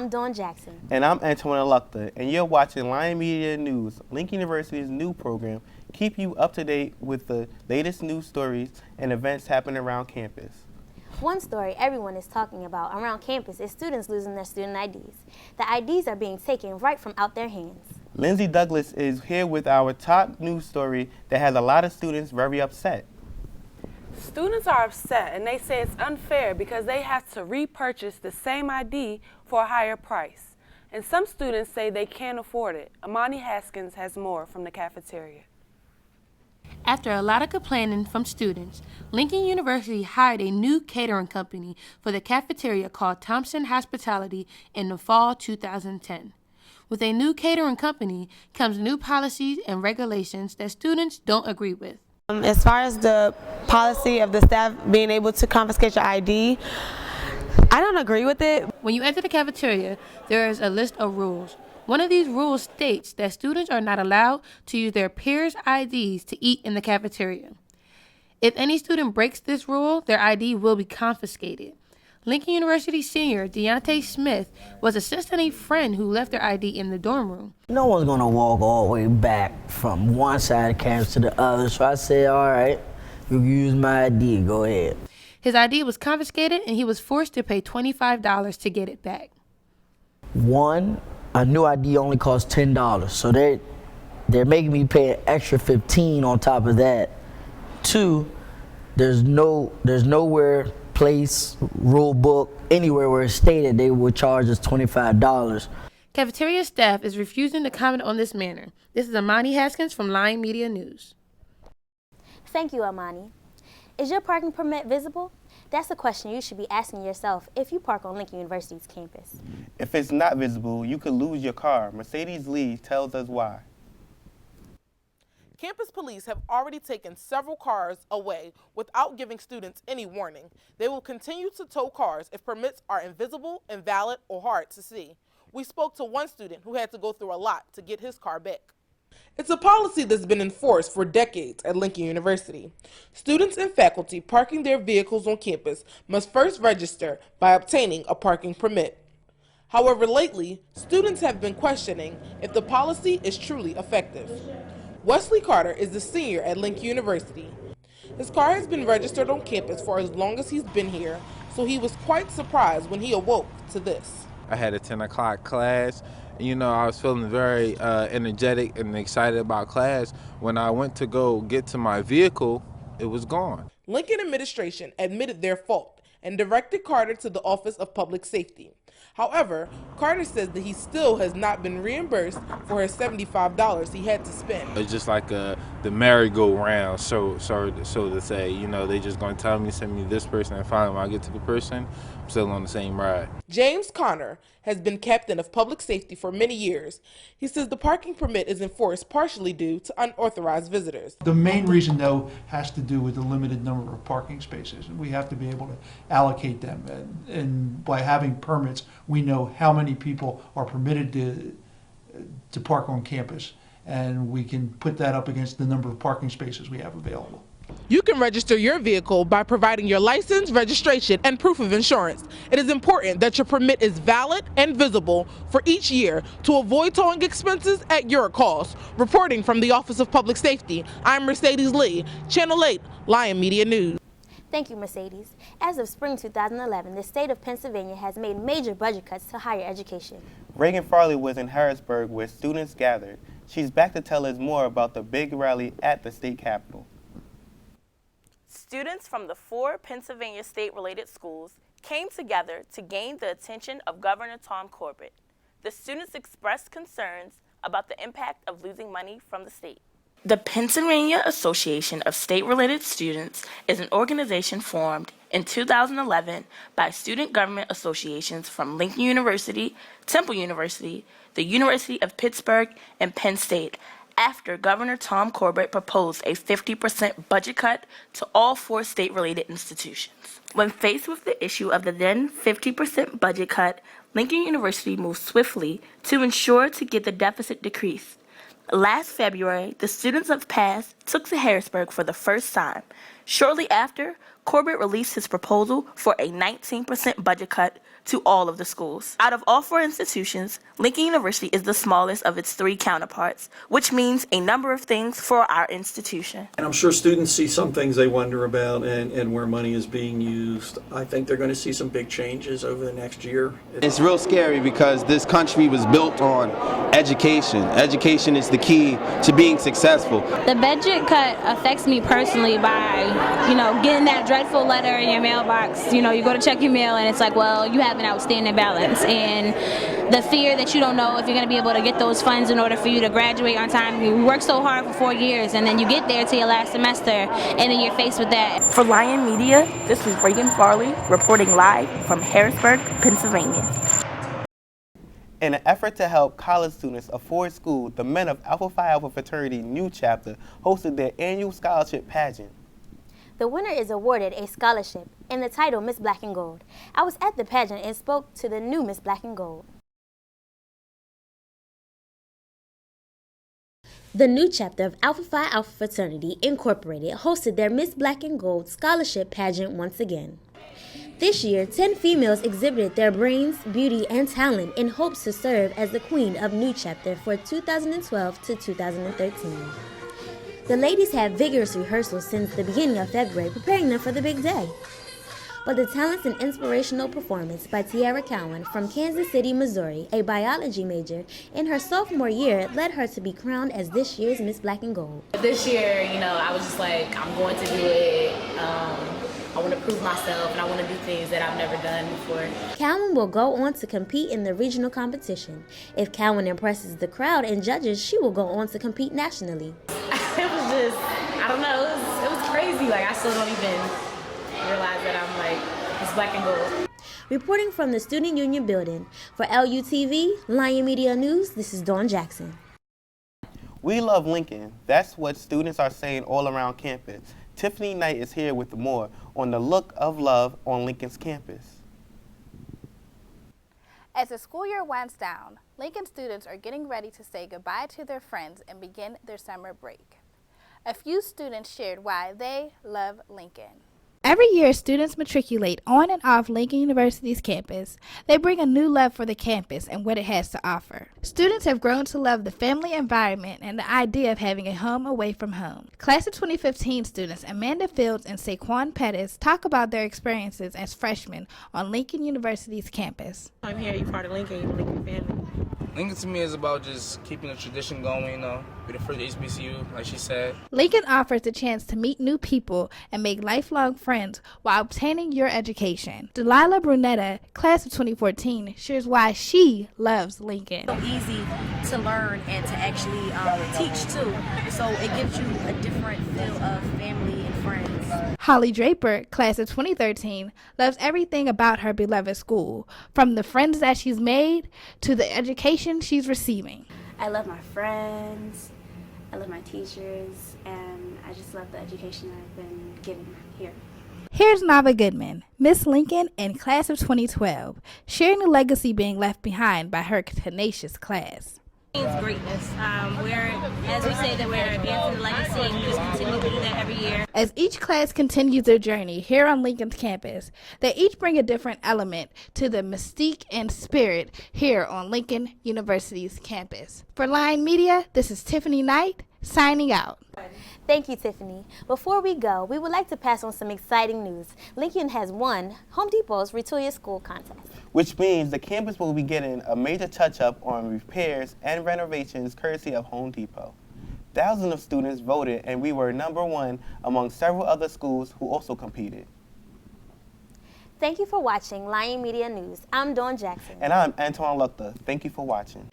I'm Dawnn Jackson. And I'm Antoine Aluqdah, and you're watching Lion Media News, Lincoln University's new program, keep you up to date with the latest news stories and events happening around campus. One story everyone is talking about around campus is students losing their student IDs. The IDs are being taken right from out their hands. Lindsey Douglas is here with our top news story that has a lot of students very upset. Students are upset and they say it's unfair because they have to repurchase the same ID for a higher price. And some students say they can't afford it. Amani Haskins has more from the cafeteria. After a lot of complaining from students, Lincoln University hired a new catering company for the cafeteria called Thompson Hospitality in the fall 2010. With a new catering company comes new policies and regulations that students don't agree with. As far as the policy of the staff being able to confiscate your ID, I don't agree with it. When you enter the cafeteria, there is a list of rules. One of these rules states that students are not allowed to use their peers' IDs to eat in the cafeteria. If any student breaks this rule, their ID will be confiscated. Lincoln University senior Deontay Smith was assisting a friend who left their ID in the dorm room. No one's gonna walk all the way back from one side of campus to the other, so I said, all right, you can use my ID, go ahead. His ID was confiscated and he was forced to pay $25 to get it back. One, a new ID only costs $10, so they're making me pay an extra $15 on top of that. Two, there's nowhere, place, rule book, anywhere where it's stated they would charge us $25. Cafeteria staff is refusing to comment on this matter. This is Amani Haskins from Lion Media News. Thank you, Amani. Is your parking permit visible? That's a question you should be asking yourself if you park on Lincoln University's campus. If it's not visible, you could lose your car. Mercedees tells us why. Campus police have already taken several cars away without giving students any warning. They will continue to tow cars if permits are invisible, invalid, or hard to see. We spoke to one student who had to go through a lot to get his car back. It's a policy that's been enforced for decades at Lincoln University. Students and faculty parking their vehicles on campus must first register by obtaining a parking permit. However, lately, students have been questioning if the policy is truly effective. Wesley Carter is a senior at Lincoln University. His car has been registered on campus for as long as he's been here, so he was quite surprised when he awoke to this. I had a 10 o'clock class. You know, I was feeling very energetic and excited about class. When I went to go get to my vehicle, it was gone. Lincoln administration admitted their fault and directed Carter to the Office of Public Safety. However, Carter says that he still has not been reimbursed for his $75 he had to spend. It's just like the merry-go-round, so to say. You know, they just going to tell me, send me this person, and finally when I get to the person, I'm still on the same ride. James Connor has been captain of public safety for many years. He says the parking permit is enforced partially due to unauthorized visitors. The main reason, though, has to do with the limited number of parking spaces. We have to be able to allocate them, and by having permits, we know how many people are permitted to park on campus, and we can put that up against the number of parking spaces we have available. You can register your vehicle by providing your license, registration, and proof of insurance. It is important that your permit is valid and visible for each year to avoid towing expenses at your cost. Reporting from the Office of Public Safety, I'm Mercedes Lee, Channel 8, Lion Media News. Thank you, Mercedes. As of spring 2011, the state of Pennsylvania has made major budget cuts to higher education. Regan Farley was in Harrisburg where students gathered. She's back to tell us more about the big rally at the state capitol. Students from the 4 Pennsylvania state-related schools came together to gain the attention of Governor Tom Corbett. The students expressed concerns about the impact of losing money from the state. The Pennsylvania Association of State-Related Students is an organization formed in 2011 by student government associations from Lincoln University, Temple University, the University of Pittsburgh, and Penn State, after Governor Tom Corbett proposed a 50% budget cut to all 4 state-related institutions. When faced with the issue of the then 50% budget cut, Lincoln University moved swiftly to ensure to get the deficit decreased. Last February, the students of PASS took to Harrisburg for the first time. Shortly after, Corbett released his proposal for a 19% budget cut to all of the schools. Out of all 4 institutions, Lincoln University is the smallest of its 3 counterparts, which means a number of things for our institution. And I'm sure students see some things they wonder about and where money is being used. I think they're going to see some big changes over the next year. It's real scary because this country was built on education. Education is the key to being successful. The budget cut affects me personally by, getting that dreadful letter in your mailbox. You go to check your mail and it's like, well, you have an outstanding balance. And the fear that you don't know if you're going to be able to get those funds in order for you to graduate on time. You work so hard for 4 years and then you get there to your last semester and then you're faced with that. For Lion Media, this is Regan Farley reporting live from Harrisburg, Pennsylvania. In an effort to help college students afford school, the men of Alpha Phi Alpha Fraternity New Chapter hosted their annual scholarship pageant. The winner is awarded a scholarship and the title Miss Black and Gold. I was at the pageant and spoke to the new Miss Black and Gold. The new chapter of Alpha Phi Alpha Fraternity Incorporated hosted their Miss Black and Gold scholarship pageant once again. This year, 10 females exhibited their brains, beauty, and talent in hopes to serve as the queen of New Chapter for 2012 to 2013. The ladies had vigorous rehearsals since the beginning of February, preparing them for the big day. But the talents and inspirational performance by Tiara Cowan from Kansas City, Missouri, a biology major, in her sophomore year led her to be crowned as this year's Miss Black and Gold. This year, I was just like, I'm going to do it. I want to prove myself and I want to do things that I've never done before. Cowan will go on to compete in the regional competition. If Cowan impresses the crowd and judges, she will go on to compete nationally. It was just, I don't know, it was crazy. I still don't even realize that I'm Miss Black and Gold. Reporting from the Student Union Building, for LUTV, Lion Media News, this is Dawnn Jackson. We love Lincoln. That's what students are saying all around campus. Tiffany Knight is here with more on the look of love on Lincoln's campus. As the school year winds down, Lincoln students are getting ready to say goodbye to their friends and begin their summer break. A few students shared why they love Lincoln. Every year, students matriculate on and off Lincoln University's campus. They bring a new love for the campus and what it has to offer. Students have grown to love the family environment and the idea of having a home away from home. Class of 2015 students Amanda Fields and Saquon Pettis talk about their experiences as freshmen on Lincoln University's campus. I'm here, you're part of Lincoln, you're Lincoln family. Lincoln to me is about just keeping the tradition going, be the first HBCU, like she said. Lincoln offers the chance to meet new people and make lifelong friends while obtaining your education. Delilah Brunetta, class of 2014, shares why she loves Lincoln. So easy to learn and to actually teach too, so it gives you a different feel of family and friends. Holly Draper, class of 2013, loves everything about her beloved school, from the friends that she's made to the education she's receiving. I love my friends, I love my teachers, and I just love the education I've been given here. Here's Nava Goodman, Miss Lincoln in class of 2012, sharing the legacy being left behind by her tenacious class. Greatness. As we say that we're advancing the legacy and we just continue to do that every year. As each class continues their journey here on Lincoln's campus, they each bring a different element to the mystique and spirit here on Lincoln University's campus. For Lion Media, this is Tiffany Knight, signing out. Thank you, Tiffany. Before we go, we would like to pass on some exciting news. Lincoln has won Home Depot's Retool Your School contest, which means the campus will be getting a major touch-up on repairs and renovations courtesy of Home Depot. Thousands of students voted, and we were #1 among several other schools who also competed. Thank you for watching Lion Media News. I'm Dawnn Jackson. And I'm Antoine Aluqdah. Thank you for watching.